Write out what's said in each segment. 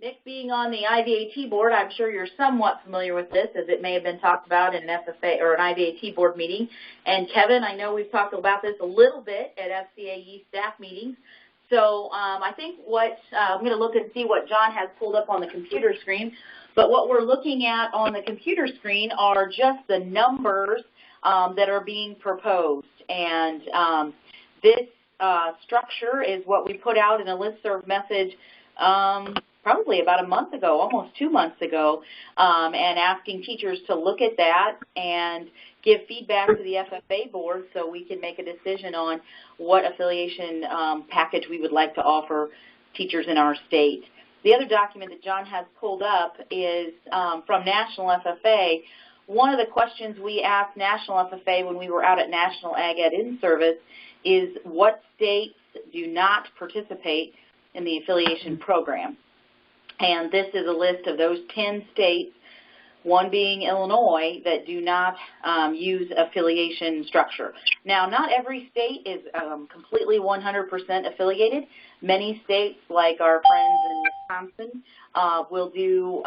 Nick, being on the IVAT board, I'm sure you're somewhat familiar with this, as it may have been talked about in an FFA or an IVAT board meeting. And Kevin, I know we've talked about this a little bit at FCAE staff meetings. So I think I'm going to look and see what John has pulled up on the computer screen. But what we're looking at on the computer screen are just the numbers that are being proposed. And this structure is what we put out in a listserv message probably about a month ago, almost 2 months ago, and asking teachers to look at that and give feedback to the FFA board so we can make a decision on what affiliation package we would like to offer teachers in our state. The other document that John has pulled up is from National FFA. One of the questions we asked National FFA when we were out at National Ag Ed in-service is what states do not participate in the affiliation program. And this is a list of those 10 states, one being Illinois, that do not use affiliation structure. Now, not every state is completely 100% affiliated. Many states, like our friends in Wisconsin, will do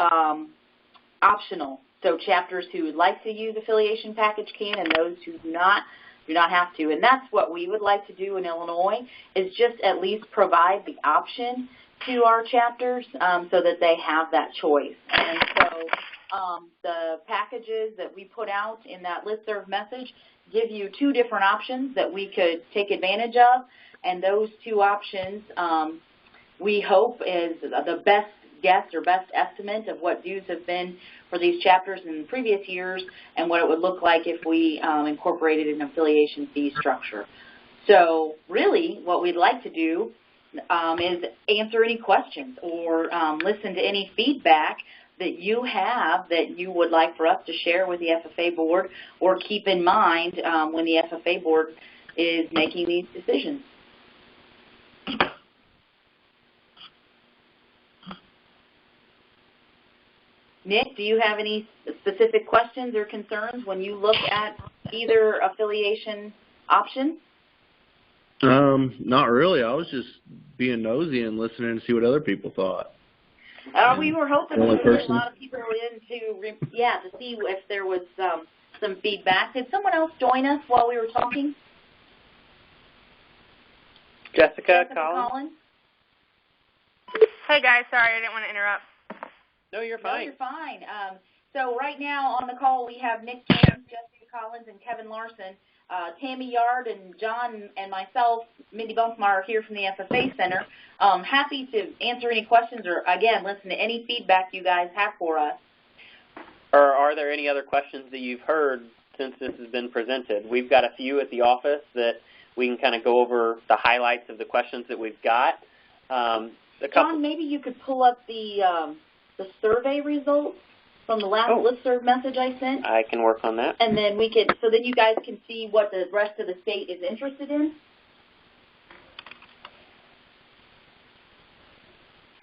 optional. So chapters who would like to use affiliation package can, and those who do not have to. And that's what we would like to do in Illinois, is just at least provide the option to our chapters so that they have that choice. And so the packages that we put out in that listserv message give you 2 different options that we could take advantage of, and those 2 options we hope is the best guess or best estimate of what dues have been for these chapters in previous years and what it would look like if we incorporated an affiliation fee structure. So really what we'd like to do is answer any questions or listen to any feedback that you have that you would like for us to share with the FFA board or keep in mind when the FFA board is making these decisions. Nick, do you have any specific questions or concerns when you look at either affiliation option? Not really. I was just being nosy and listening to see what other people thought. We were hoping we would get a lot of people in to see if there was some feedback. Did someone else join us while we were talking? Jessica Collins. Hey guys, sorry, I didn't want to interrupt. No, you're fine. No, you're fine. So right now on the call we have Nick James, Jessica Collins, and Kevin Larson. Tammy Yard and John and myself, Mindy Bunkmar, are here from the FFA Center. Happy to answer any questions or, again, listen to any feedback you guys have for us. Or are there any other questions that you've heard since this has been presented? We've got a few at the office that we can kind of go over the highlights of the questions that we've got. John, maybe you could pull up the survey results from the last listserv message I sent. I can work on that. And then so then you guys can see what the rest of the state is interested in.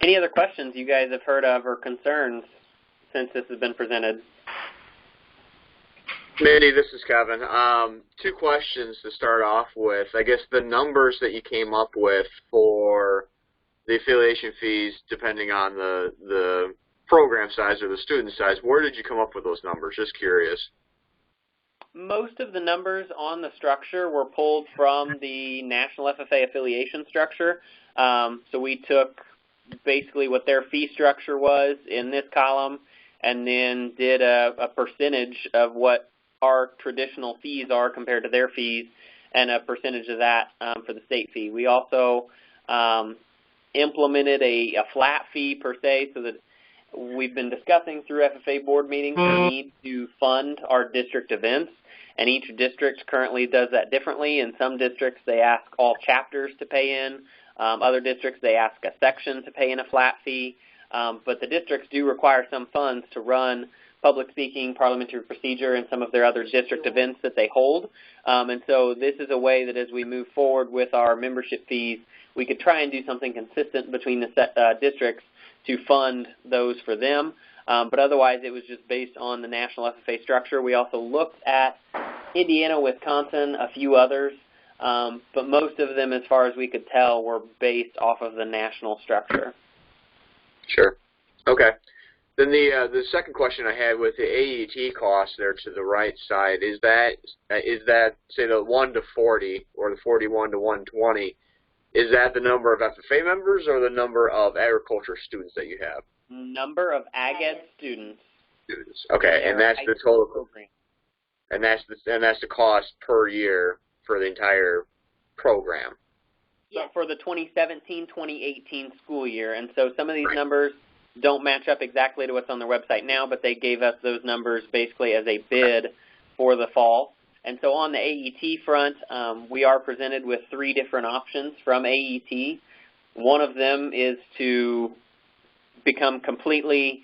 Any other questions you guys have heard of or concerns since this has been presented? Mindy, this is Kevin. 2 questions to start off with. I guess the numbers that you came up with for the affiliation fees, depending on the program size or the student size, where did you come up with those numbers? Just curious. Most of the numbers on the structure were pulled from the National FFA affiliation structure. So we took basically what their fee structure was in this column and then did a percentage of what our traditional fees are compared to their fees and a percentage of that for the state fee. We also implemented a flat fee per se, so that we've been discussing through FFA board meetings the need to fund our district events, and each district currently does that differently. In some districts, they ask all chapters to pay in. Other districts, they ask a section to pay in a flat fee. But the districts do require some funds to run public speaking, parliamentary procedure, and some of their other district events that they hold. And so this is a way that as we move forward with our membership fees, we could try and do something consistent between the districts to fund those for them. But otherwise, it was just based on the national FFA structure. We also looked at Indiana, Wisconsin, a few others, but most of them, as far as we could tell, were based off of the national structure. Sure. Okay. Then the second question I had with the AET cost there to the right side, is that say the 1 to 40 or the 41 to 120, is that the number of FFA members or the number of agriculture students that you have? Number of ag ed students. Okay, and that's the total program. And that's the cost per year for the entire program. But for the 2017-2018 school year, and so some of these numbers don't match up exactly to what's on their website now, but they gave us those numbers basically as a bid for the fall. And so on the AET front, we are presented with 3 different options from AET. One of them is to become completely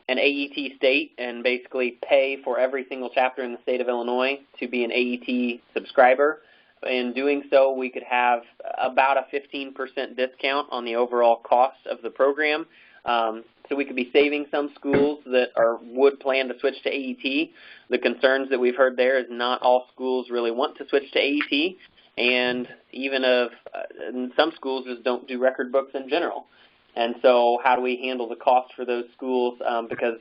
an AET state and basically pay for every single chapter in the state of Illinois to be an AET subscriber. In doing so, we could have about a 15% discount on the overall cost of the program. So we could be saving some schools that would plan to switch to AET. The concerns that we've heard there is not all schools really want to switch to AET, and even some schools just don't do record books in general. And so how do we handle the cost for those schools? Because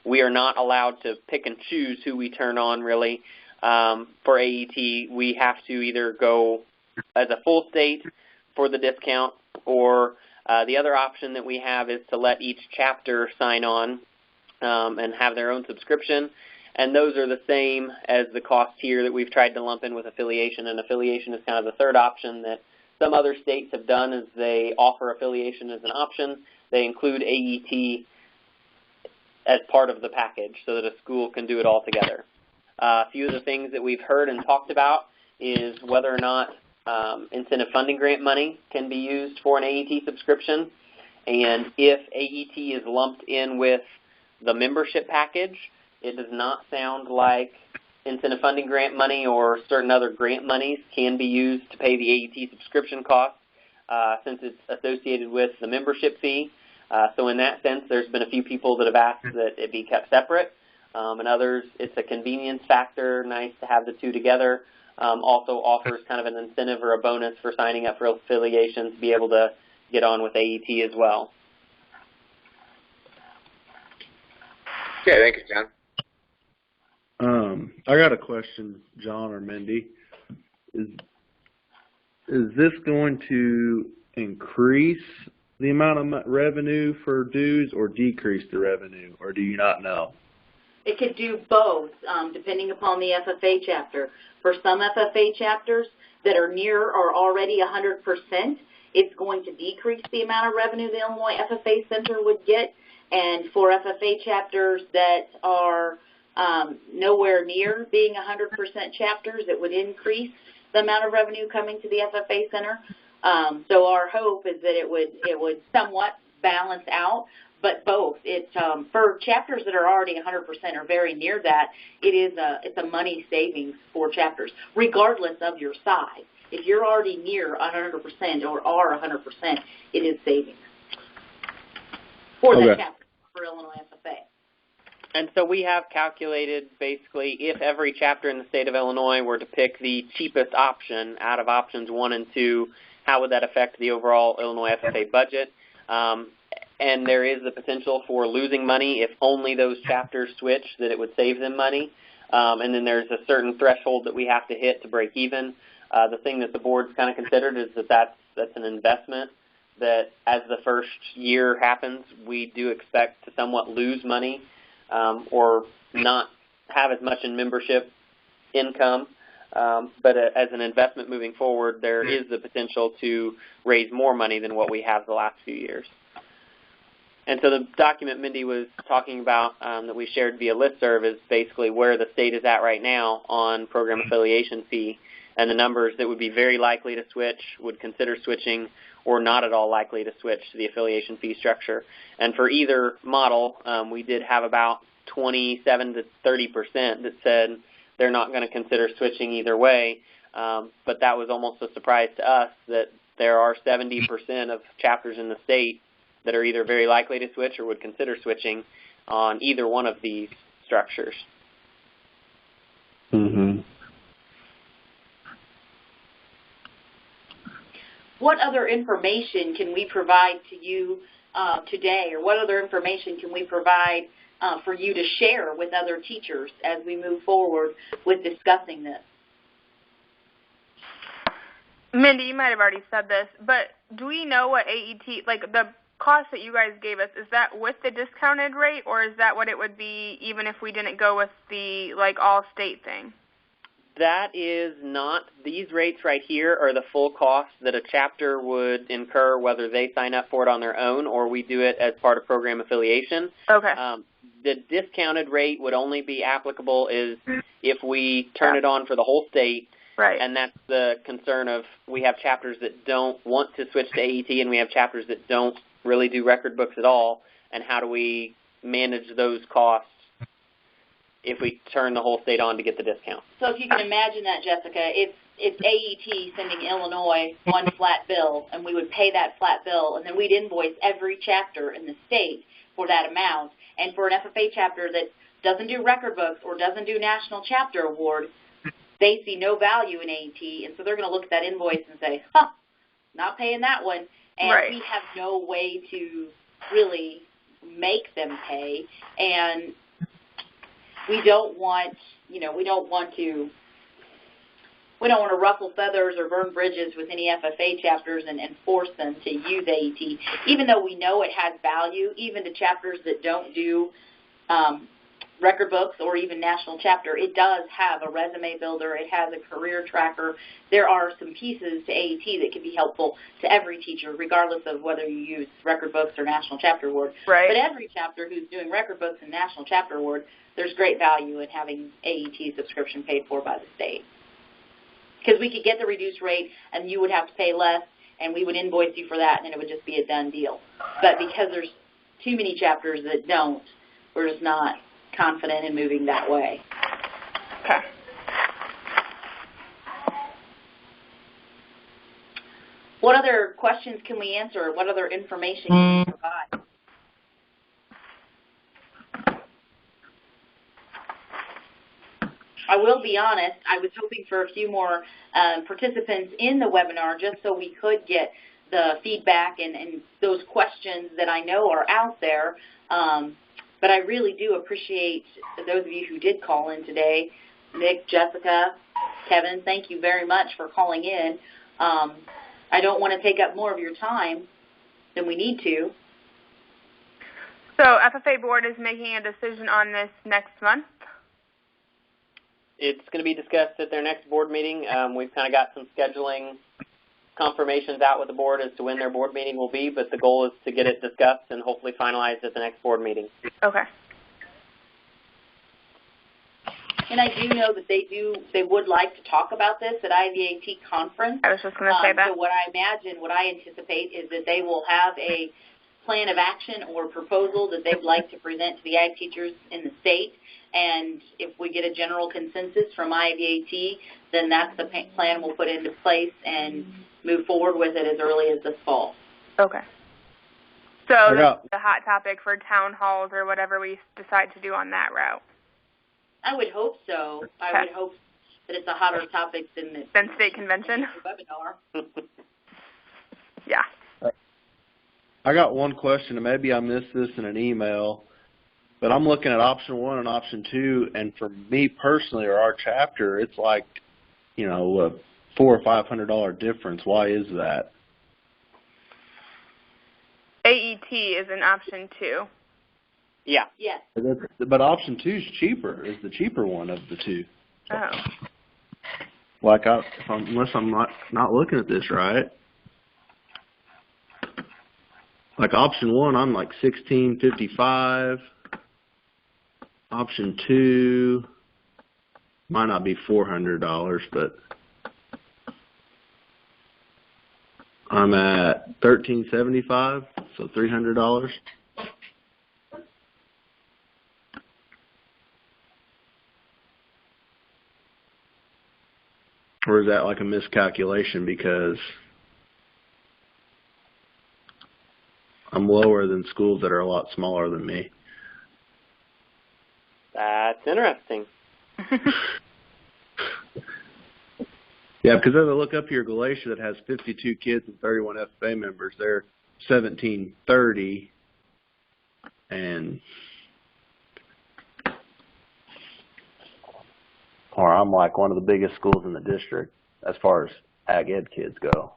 we are not allowed to pick and choose who we turn on, really. For AET, we have to either go as a full state for the discount, or the other option that we have is to let each chapter sign on and have their own subscription. And those are the same as the cost here that we've tried to lump in with Affiliation. And Affiliation is kind of the third option that some other states have done, is they offer Affiliation as an option. They include AET as part of the package so that a school can do it all together. A few of the things that we've heard and talked about is whether or not incentive funding grant money can be used for an AET subscription. And if AET is lumped in with the membership package, it does not sound like incentive funding grant money or certain other grant monies can be used to pay the AET subscription cost since it's associated with the membership fee. So in that sense, there's been a few people that have asked that it be kept separate. And others, it's a convenience factor, nice to have the two together. Also offers kind of an incentive or a bonus for signing up for Affiliation to be able to get on with AET as well. Okay, thank you, John. I got a question, John or Mindy. Is this going to increase the amount of revenue for dues or decrease the revenue, or do you not know? It could do both, depending upon the FFA chapter. For some FFA chapters that are near or already 100%, it's going to decrease the amount of revenue the Illinois FFA Center would get. And for FFA chapters that are nowhere near being 100% chapters, it would increase the amount of revenue coming to the FFA Center. So our hope is that it would somewhat balance out. But both, for chapters that are already 100% or very near that, it's a money savings for chapters, regardless of your size. If you're already near 100% or are 100%, it is savings for that chapter for Illinois FFA. And so we have calculated basically if every chapter in the state of Illinois were to pick the cheapest option out of options 1 and 2, how would that affect the overall Illinois FFA budget? And there is the potential for losing money if only those chapters switch, that it would save them money. And then there's a certain threshold that we have to hit to break even. The thing that the board's kind of considered is that's an investment that as the first year happens, we do expect to somewhat lose money or not have as much in membership income. But as an investment moving forward, there is the potential to raise more money than what we have the last few years. And so the document Mindy was talking about that we shared via listserv is basically where the state is at right now on program affiliation fee, and the numbers that would be very likely to switch, would consider switching, or not at all likely to switch to the affiliation fee structure. And for either model, we did have about 27 to 30% that said they're not going to consider switching either way. But that was almost a surprise to us that there are 70% of chapters in the state that are either very likely to switch or would consider switching on either one of these structures. Mm-hmm. What other information can we provide to you today, or what other information can we provide for you to share with other teachers as we move forward with discussing this? Mindy, you might have already said this, but do we know what AET, like the cost that you guys gave us, is that with the discounted rate, or is that what it would be even if we didn't go with the all-state thing? That is not, these rates right here are the full cost that a chapter would incur, whether they sign up for it on their own or we do it as part of program affiliation. Okay. The discounted rate would only be applicable if we turn it on for the whole state. Right. And that's the concern of, we have chapters that don't want to switch to AET, and we have chapters that don't really do record books at all, and how do we manage those costs if we turn the whole state on to get the discount? So if you can imagine that, Jessica, it's AET sending Illinois one flat bill, and we would pay that flat bill, and then we'd invoice every chapter in the state for that amount. And for an FFA chapter that doesn't do record books or doesn't do national chapter award, they see no value in AET, and so they're going to look at that invoice and say, not paying that one. And right. We have no way to really make them pay, and we don't want to ruffle feathers or burn bridges with any FFA chapters and force them to use AET, even though we know it has value, even to chapters that don't do record books or even national chapter. It does have a resume builder. It has a career tracker. There are some pieces to AET that can be helpful to every teacher, regardless of whether you use record books or national chapter award. Right. But every chapter who's doing record books and national chapter award, there's great value in having AET subscription paid for by the state. Because we could get the reduced rate and you would have to pay less, and we would invoice you for that, and it would just be a done deal. But because there's too many chapters that don't, we're just not confident in moving that way. Okay. What other questions can we answer? What other information can we provide? I will be honest, I was hoping for a few more participants in the webinar just so we could get the feedback and those questions that I know are out there. But I really do appreciate those of you who did call in today. Nick, Jessica, Kevin, thank you very much for calling in. I don't want to take up more of your time than we need to. So FFA Board is making a decision on this next month? It's going to be discussed at their next board meeting. We've kind of got some scheduling confirmations out with the board as to when their board meeting will be, but the goal is to get it discussed and hopefully finalized at the next board meeting. Okay. And I do know that they would like to talk about this at IVAT conference. I was just going to say that. So what I anticipate is that they will have a plan of action or proposal that they'd like to present to the ag teachers in the state. And if we get a general consensus from IVAT, then that's the plan we'll put into place and move forward with it as early as this fall. Okay. So that's the hot topic for town halls or whatever we decide to do on that route. I would hope so. Okay. I would hope that it's a hotter topic than state convention. Webinar. Yeah. I got one question, and maybe I missed this in an email, but I'm looking at option 1 and option 2, and for me personally or our chapter, it's like, a $400 or $500 difference. Why is that? AET is an option 2. Yeah. Yes. But option 2 is cheaper, is the cheaper one of the two. Oh. Like, unless I'm not looking at this right. Like option 1, I'm like $1,655. Option 2 might not be $400, but I'm at $1,375, so $300. Or is that like a miscalculation because I'm lower than schools that are a lot smaller than me? That's interesting. Yeah, because as I look up here, Galatia that has 52 kids and 31 FFA members, they're 1730, or I'm like one of the biggest schools in the district as far as ag ed kids go.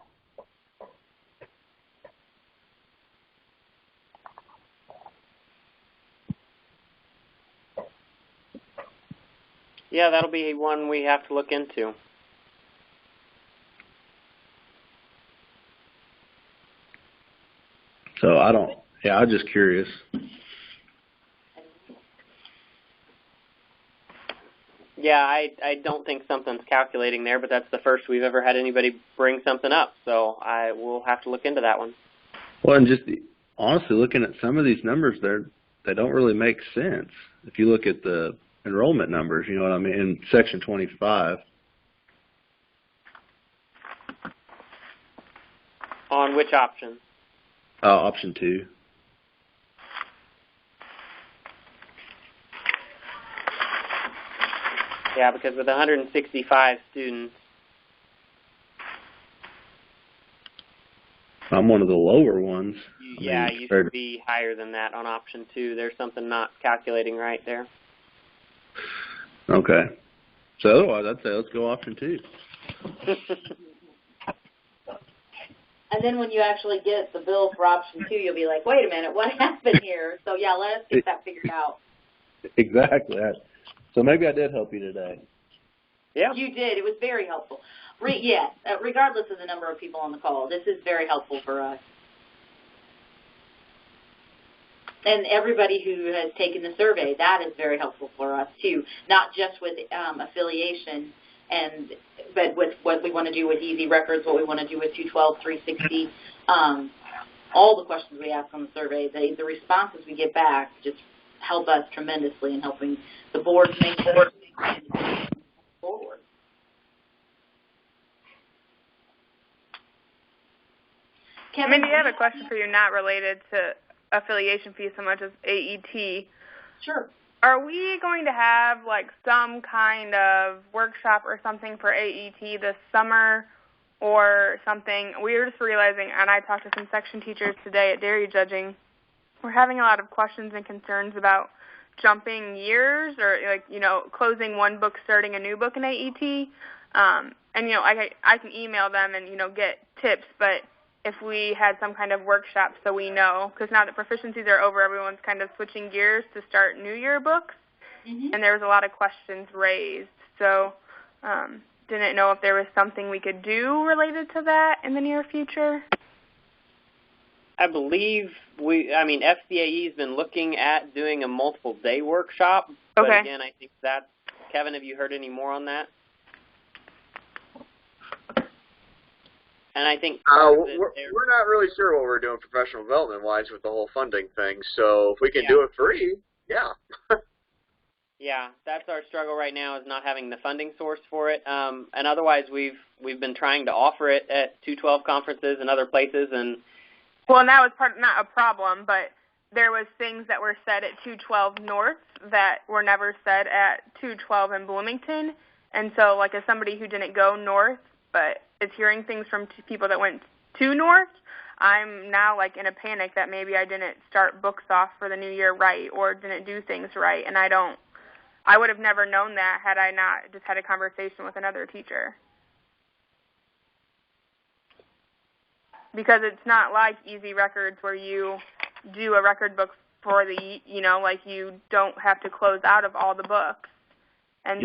Yeah, that'll be one we have to look into. So I'm just curious. Yeah, I don't think something's calculating there, but that's the first we've ever had anybody bring something up, so I will have to look into that one. Well, and just honestly, looking at some of these numbers, they don't really make sense. If you look at the enrollment numbers, you know what I mean, in Section 25. On which option? Option 2. Yeah, because with 165 students, I'm one of the lower ones. You should be higher than that on option 2. There's something not calculating right there. Okay. So otherwise, I'd say let's go option 2. And then when you actually get the bill for option 2, you'll be like, wait a minute, what happened here? So, yeah, let us get that figured out. Exactly. So maybe I did help you today. Yeah. You did. It was very helpful. Yes, regardless of the number of people on the call, this is very helpful for us. And everybody who has taken the survey, that is very helpful for us, too, not just with affiliation, but with what we want to do with Easy Records, what we want to do with 212, 360, all the questions we ask on the survey, the responses we get back just help us tremendously in helping the board make forward. Kevin, Mindy, I have a question for you, not related to affiliation fees so much as AET. Sure. Are we going to have like some kind of workshop or something for AET this summer or something? We were just realizing, and I talked to some section teachers today at dairy judging, we're having a lot of questions and concerns about jumping years or, closing one book, starting a new book in AET. And, I can email them and, get tips, but if we had some kind of workshop so we know, because now that proficiencies are over, everyone's kind of switching gears to start New Year books, and there was a lot of questions raised. So didn't know if there was something we could do related to that in the near future. I believe FCAE has been looking at doing a multiple day workshop, but again, I think that's, Kevin, have you heard any more on that? And I think we're not really sure what we're doing professional development-wise with the whole funding thing. So if we can do it free, yeah. Yeah, that's our struggle right now, is not having the funding source for it. And otherwise, we've been trying to offer it at 212 conferences and other places. And that was not a problem, but there was things that were said at 212 North that were never said at 212 in Bloomington. And so, like, as somebody who didn't go north, but is hearing things from people that went to North, I'm now like in a panic that maybe I didn't start books off for the new year right or didn't do things right, and I would have never known that had I not just had a conversation with another teacher. Because it's not like Easy Records where you do a record book for the, you don't have to close out of all the books. And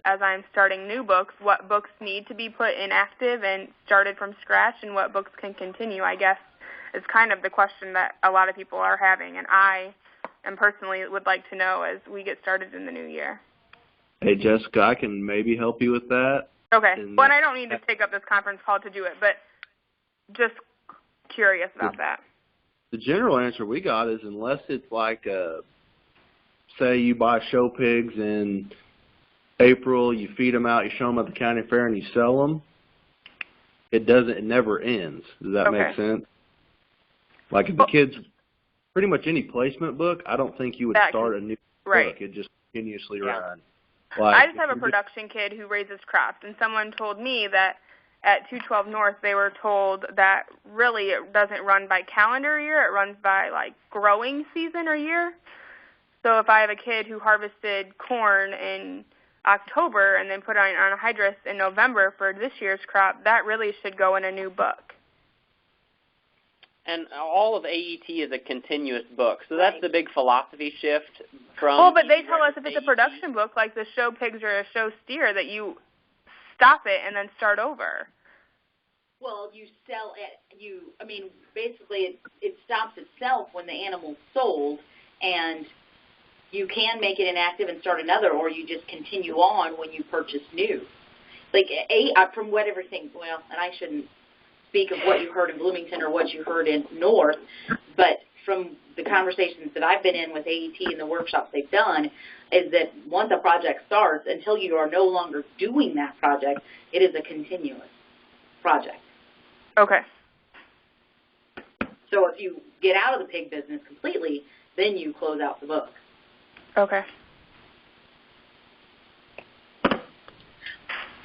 as I'm starting new books, what books need to be put inactive and started from scratch and what books can continue, I guess, is kind of the question that a lot of people are having. And I personally would like to know as we get started in the new year. Hey, Jessica, I can maybe help you with that. Okay. And I don't need to take up this conference call to do it, but just curious about that. The general answer we got is unless it's like, say you buy show pigs in April, you feed them out, you show them at the county fair, and you sell them, it never ends. Does that make sense? Like if the kids, pretty much any placement book, I don't think you would start a new book. It just continuously run. Like, I just have a production kid who raises crops, and someone told me that at 212 North, they were told that really it doesn't run by calendar year, it runs by, like, growing season or year. So if I have a kid who harvested corn in October and then put on anhydrous in November for this year's crop, that really should go in a new book. And all of AET is a continuous book, so that's the big philosophy shift from. Well, but they tell us if it's a production book, like the show pigs or a show steer, that you stop it and then start over. Well, you sell it. Basically, it stops itself when the animal's sold, and you can make it inactive and start another, or you just continue on when you purchase new. Like from what everything. Well, and I shouldn't speak of what you heard in Bloomington or what you heard in North, but from the conversations that I've been in with AET and the workshops they've done, is that once a project starts, until you are no longer doing that project, it is a continuous project. Okay. So if you get out of the pig business completely, then you close out the book. Okay.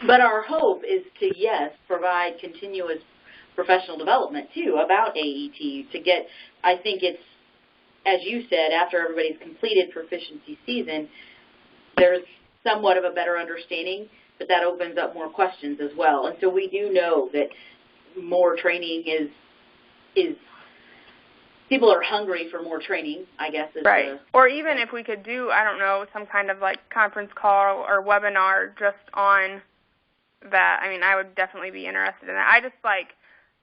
But our hope is to, yes, provide continuous professional development, too, about AET to get, I think it's, as you said, after everybody's completed proficiency season, there's somewhat of a better understanding, but that opens up more questions as well. And so we do know that more training is people are hungry for more training, I guess. Right. Or even if we could do, I don't know, some kind of like conference call or webinar just on that. I mean, I would definitely be interested in that.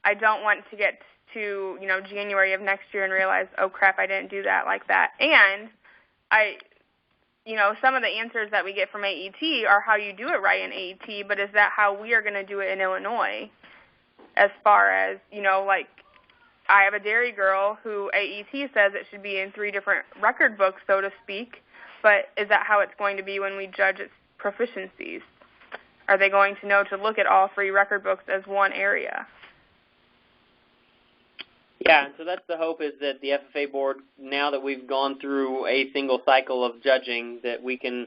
I don't want to get to, January of next year and realize, oh crap, I didn't do that like that. And some of the answers that we get from AET are how you do it right in AET, but is that how we are going to do it in Illinois? As far as, I have a dairy girl who AET says it should be in 3 different record books, so to speak, but is that how it's going to be when we judge its proficiencies? Are they going to know to look at all 3 record books as one area? Yeah, and so that's the hope, is that the FFA board, now that we've gone through a single cycle of judging, that we can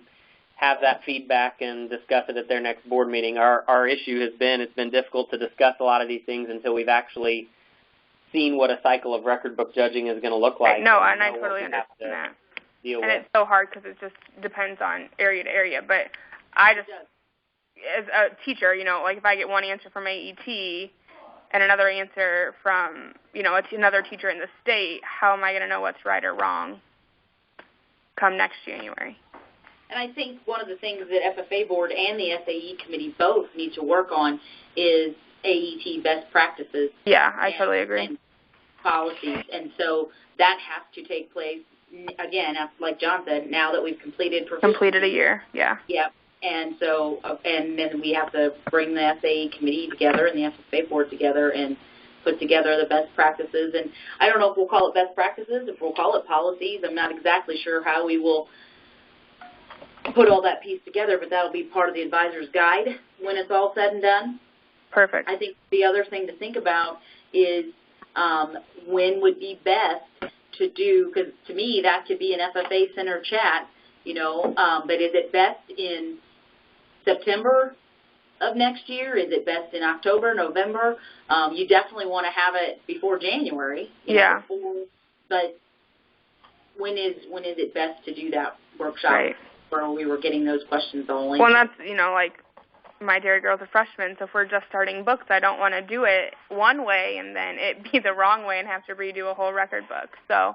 have that feedback and discuss it at their next board meeting. Our issue has been, it's been difficult to discuss a lot of these things until we've actually seen what a cycle of record book judging is going to look like. No, and I totally understand that. And it's so hard because it just depends on area to area. But I just, as a teacher, like if I get one answer from AET and another answer from, another teacher in the state, how am I going to know what's right or wrong come next January? And I think one of the things that FFA board and the SAE committee both need to work on is AET best practices. Yeah, I totally agree. And policies. And so that has to take place, again, like John said, now that we've completed a year, yeah. Yep. And so, and then we have to bring the SAE committee together and the FFA board together and put together the best practices. And I don't know if we'll call it best practices, if we'll call it policies. I'm not exactly sure how we will put all that piece together, but that'll be part of the advisor's guide when it's all said and done. Perfect. I think the other thing to think about is when would be best to do, because to me that could be an FFA Center chat, but is it best in September of next year? Is it best in October, November? You definitely want to have it before January. Yeah. But when is it best to do that workshop? Right. Where we were getting those questions only. Well, and that's, like my dairy girl's a freshman, so if we're just starting books, I don't want to do it one way and then it be the wrong way and have to redo a whole record book. So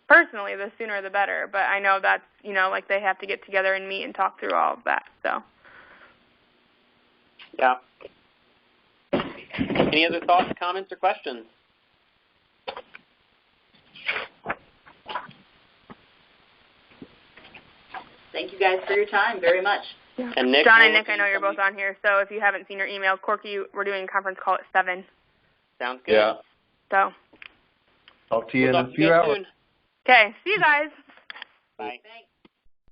personally, the sooner the better, but I know that's, they have to get together and meet and talk through all of that, so. Yeah. Any other thoughts, comments, or questions? Thank you guys for your time very much. Yeah. And Nick, John and Nick, I know you're both on here, so if you haven't seen your email, Corky, we're doing a conference call at 7. Sounds good. Yeah. So. Talk to you in a few hours. Soon. Okay, see you guys. Bye. Thanks.